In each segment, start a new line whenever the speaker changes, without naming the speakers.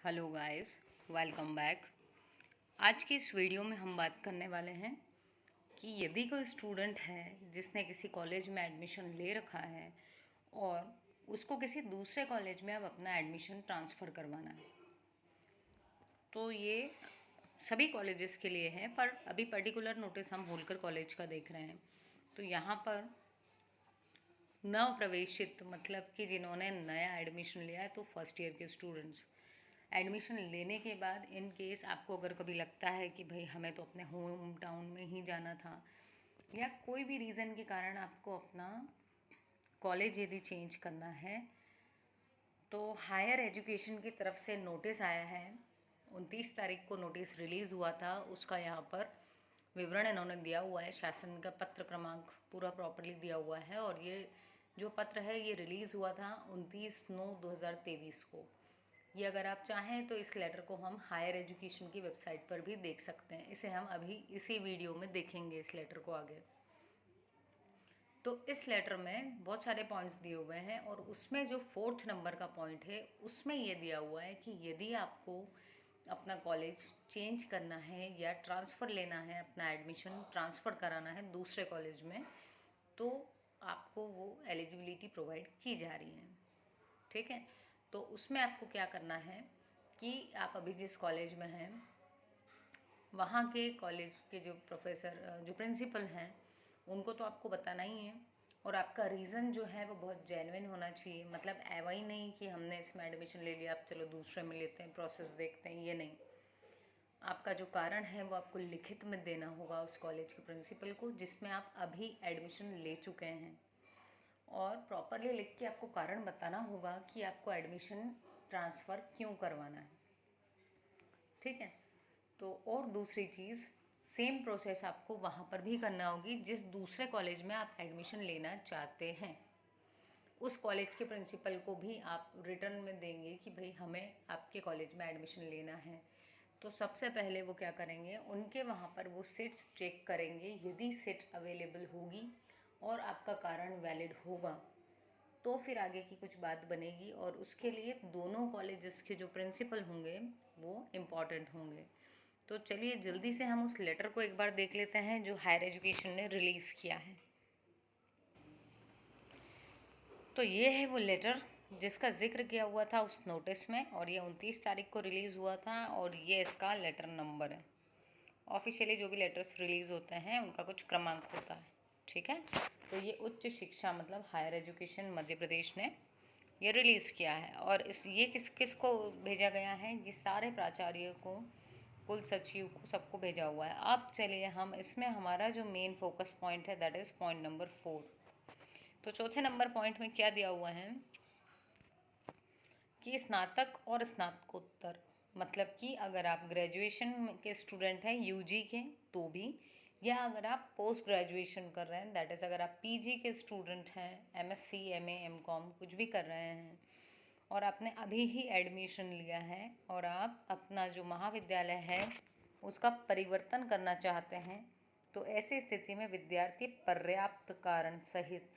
Hello guys, welcome back. आज की इस वीडियो में हम बात करने वाले हैं कि यदि कोई स्टूडेंट है जिसने किसी कॉलेज में एडमिशन ले रखा है और उसको किसी दूसरे कॉलेज में अब अपना एडमिशन ट्रांसफ़र करवाना है, तो ये सभी कॉलेजेस के लिए है, पर अभी पर्टिकुलर नोटिस हम होलकर कॉलेज का देख रहे हैं। तो यहाँ पर नव प्रवेशित मतलब कि जिन्होंने नया एडमिशन लिया है, तो फर्स्ट ईयर के स्टूडेंट्स एडमिशन लेने के बाद इन केस आपको अगर कभी लगता है कि भाई हमें तो अपने होम टाउन में ही जाना था, या कोई भी रीज़न के कारण आपको अपना कॉलेज यदि चेंज करना है, तो हायर एजुकेशन की तरफ से नोटिस आया है। 29 तारीख को नोटिस रिलीज़ हुआ था, उसका यहाँ पर विवरण इन्होंने दिया हुआ है, शासन का पत्र क्रमांक पूरा प्रॉपरली दिया हुआ है। और ये जो पत्र है ये रिलीज़ हुआ था 29/9/2023 को। ये अगर आप चाहें तो इस लेटर को हम हायर एजुकेशन की वेबसाइट पर भी देख सकते हैं। इसे हम अभी इसी वीडियो में देखेंगे, इस लेटर को आगे। तो इस लेटर में बहुत सारे पॉइंट्स दिए हुए हैं और उसमें जो 4th नंबर का पॉइंट है उसमें ये दिया हुआ है कि यदि आपको अपना कॉलेज चेंज करना है या ट्रांसफ़र लेना है, अपना एडमिशन ट्रांसफ़र कराना है दूसरे कॉलेज में, तो आपको वो एलिजिबिलिटी प्रोवाइड की जा रही है। ठीक है, तो उसमें आपको क्या करना है कि आप अभी जिस कॉलेज में हैं वहाँ के कॉलेज के जो प्रोफेसर जो प्रिंसिपल हैं उनको तो आपको बताना ही है। और आपका रीज़न जो है वो बहुत जेन्युइन होना चाहिए, मतलब ऐवा ही नहीं कि हमने इसमें एडमिशन ले लिया, आप चलो दूसरे में लेते हैं, प्रोसेस देखते हैं, ये नहीं। आपका जो कारण है वो आपको लिखित में देना होगा उस कॉलेज के प्रिंसिपल को जिसमें आप अभी एडमिशन ले चुके हैं, और प्रॉपरली लिख के आपको कारण बताना होगा कि आपको एडमिशन ट्रांसफ़र क्यों करवाना है। ठीक है, तो और दूसरी चीज़, सेम प्रोसेस आपको वहाँ पर भी करना होगी जिस दूसरे कॉलेज में आप एडमिशन लेना चाहते हैं। उस कॉलेज के प्रिंसिपल को भी आप रिटर्न में देंगे कि भाई हमें आपके कॉलेज में एडमिशन लेना है। तो सबसे पहले वो क्या करेंगे, उनके वहाँ पर वो सीट्स चेक करेंगे। यदि सीट अवेलेबल होगी और आपका कारण वैलिड होगा तो फिर आगे की कुछ बात बनेगी, और उसके लिए दोनों कॉलेजेस के जो प्रिंसिपल होंगे वो इम्पॉर्टेंट होंगे। तो चलिए जल्दी से हम उस लेटर को एक बार देख लेते हैं जो हायर एजुकेशन ने रिलीज़ किया है। तो ये है वो लेटर जिसका जिक्र किया हुआ था उस नोटिस में, और ये 29 तारीख को रिलीज़ हुआ था, और ये इसका लेटर नंबर है। ऑफिशियली जो भी लेटर्स रिलीज़ होते हैं उनका कुछ क्रमांक होता है। ठीक है, तो ये उच्च शिक्षा मतलब हायर एजुकेशन मध्य प्रदेश ने ये रिलीज़ किया है। और ये किस किस को भेजा गया है, ये सारे प्राचार्य को, कुल सचिव को, सबको भेजा हुआ है। अब चलिए हम इसमें हमारा जो मेन फोकस पॉइंट है दैट इज़ पॉइंट नंबर 4। तो चौथे नंबर पॉइंट में क्या दिया हुआ है कि स्नातक और स्नातकोत्तर, मतलब कि अगर आप ग्रेजुएशन के स्टूडेंट हैं यूजी के तो भी, या अगर आप पोस्ट ग्रेजुएशन कर रहे हैं दैट इज़ अगर आप पीजी के स्टूडेंट हैं, एमएससी एमए एमकॉम कुछ भी कर रहे हैं और आपने अभी ही एडमिशन लिया है और आप अपना जो महाविद्यालय है उसका परिवर्तन करना चाहते हैं, तो ऐसी स्थिति में विद्यार्थी पर्याप्त कारण सहित,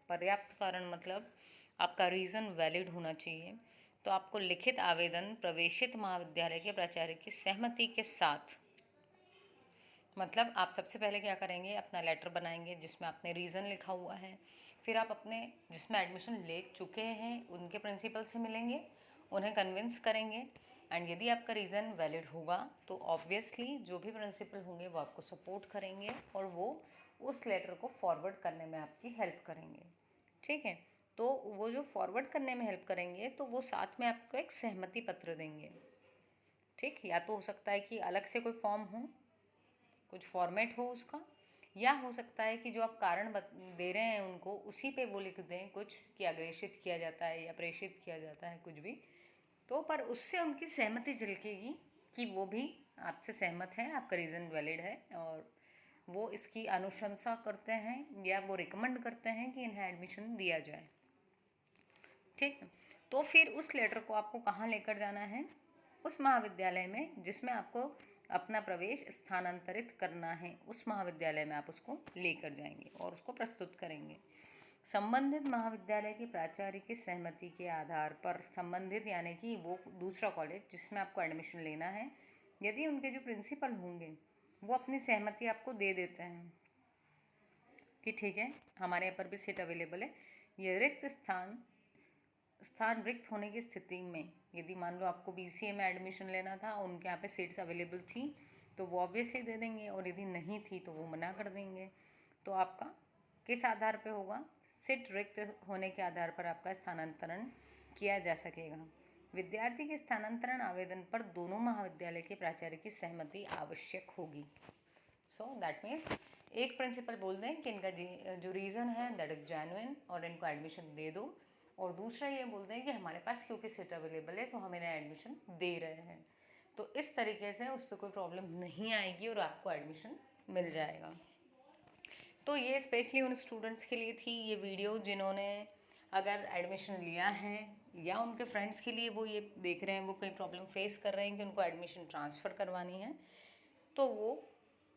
पर्याप्त कारण मतलब आपका रीज़न वैलिड होना चाहिए, तो आपको लिखित आवेदन प्रवेशित महाविद्यालय के प्राचार्य की सहमति के साथ, मतलब आप सबसे पहले क्या करेंगे, अपना लेटर बनाएंगे जिसमें आपने रीज़न लिखा हुआ है। फिर आप अपने जिसमें एडमिशन ले चुके हैं उनके प्रिंसिपल से मिलेंगे, उन्हें कन्विंस करेंगे, एंड यदि आपका रीज़न वैलिड होगा तो ऑब्वियसली जो भी प्रिंसिपल होंगे वो आपको सपोर्ट करेंगे और वो उस लेटर को फॉरवर्ड करने में आपकी हेल्प करेंगे। ठीक है, तो वो जो फॉरवर्ड करने में हेल्प करेंगे तो वो साथ में आपको एक सहमति पत्र देंगे। ठीक, या तो हो सकता है कि अलग से कोई फॉर्म हो, कुछ फॉर्मेट हो उसका, या हो सकता है कि जो आप कारण दे रहे हैं उनको उसी पे वो लिख दें कुछ कि अग्रेषित किया जाता है या प्रेषित किया जाता है कुछ भी, तो पर उससे उनकी सहमति झलकेगी कि वो भी आपसे सहमत हैं, आपका रीज़न वैलिड है और वो इसकी अनुशंसा करते हैं या वो रिकमेंड करते हैं कि इन्हें एडमिशन दिया जाए। ठीक, तो फिर उस लेटर को आपको कहाँ लेकर जाना है, उस महाविद्यालय में जिसमें आपको अपना प्रवेश स्थानांतरित करना है, उस महाविद्यालय में आप उसको लेकर जाएंगे और उसको प्रस्तुत करेंगे। संबंधित महाविद्यालय के प्राचार्य की सहमति के आधार पर, संबंधित यानी कि वो दूसरा कॉलेज जिसमें आपको एडमिशन लेना है, यदि उनके जो प्रिंसिपल होंगे वो अपनी सहमति आपको दे देते हैं कि ठीक है हमारे यहाँ पर भी सीट अवेलेबल है, ये रिक्त स्थान रिक्त होने की स्थिति में, यदि मान लो आपको BCA में एडमिशन लेना था और उनके यहाँ पे सीट्स अवेलेबल थी तो वो ऑब्वियसली दे देंगे, और यदि नहीं थी तो वो मना कर देंगे। तो आपका किस आधार पे होगा? सीट रिक्त होने के आधार पर आपका स्थानांतरण किया जा सकेगा। विद्यार्थी के स्थानांतरण आवेदन पर दोनों महाविद्यालय के प्राचार्य की सहमति आवश्यक होगी। सो दैट मीन्स एक प्रिंसिपल बोल दें कि इनका जो रीज़न है दैट इज़ जेन्युइन और इनको एडमिशन दे दो, और दूसरा ये बोल दें कि हमारे पास क्योंकि सीट अवेलेबल है तो हम इन्हें एडमिशन दे रहे हैं। तो इस तरीके से उस पर कोई प्रॉब्लम नहीं आएगी और आपको एडमिशन मिल जाएगा। तो ये स्पेशली उन स्टूडेंट्स के लिए थी ये वीडियो जिन्होंने अगर एडमिशन लिया है, या उनके फ्रेंड्स के लिए वो ये देख रहे हैं वो कोई प्रॉब्लम फेस कर रहे हैं कि उनको एडमिशन ट्रांसफ़र करवानी है, तो वो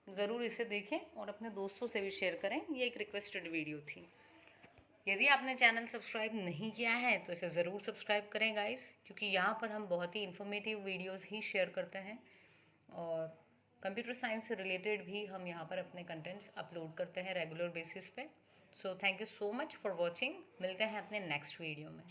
ज़रूर इसे देखें और अपने दोस्तों से भी शेयर करें। ये एक रिक्वेस्टेड वीडियो थी। यदि आपने चैनल सब्सक्राइब नहीं किया है तो इसे ज़रूर सब्सक्राइब करें गाइस, क्योंकि यहाँ पर हम बहुत ही इन्फॉर्मेटिव वीडियोस ही शेयर करते हैं, और कंप्यूटर साइंस से रिलेटेड भी हम यहाँ पर अपने कंटेंट्स अपलोड करते हैं रेगुलर बेसिस पे। So thank you so much for watching. मिलते हैं अपने नेक्स्ट वीडियो में।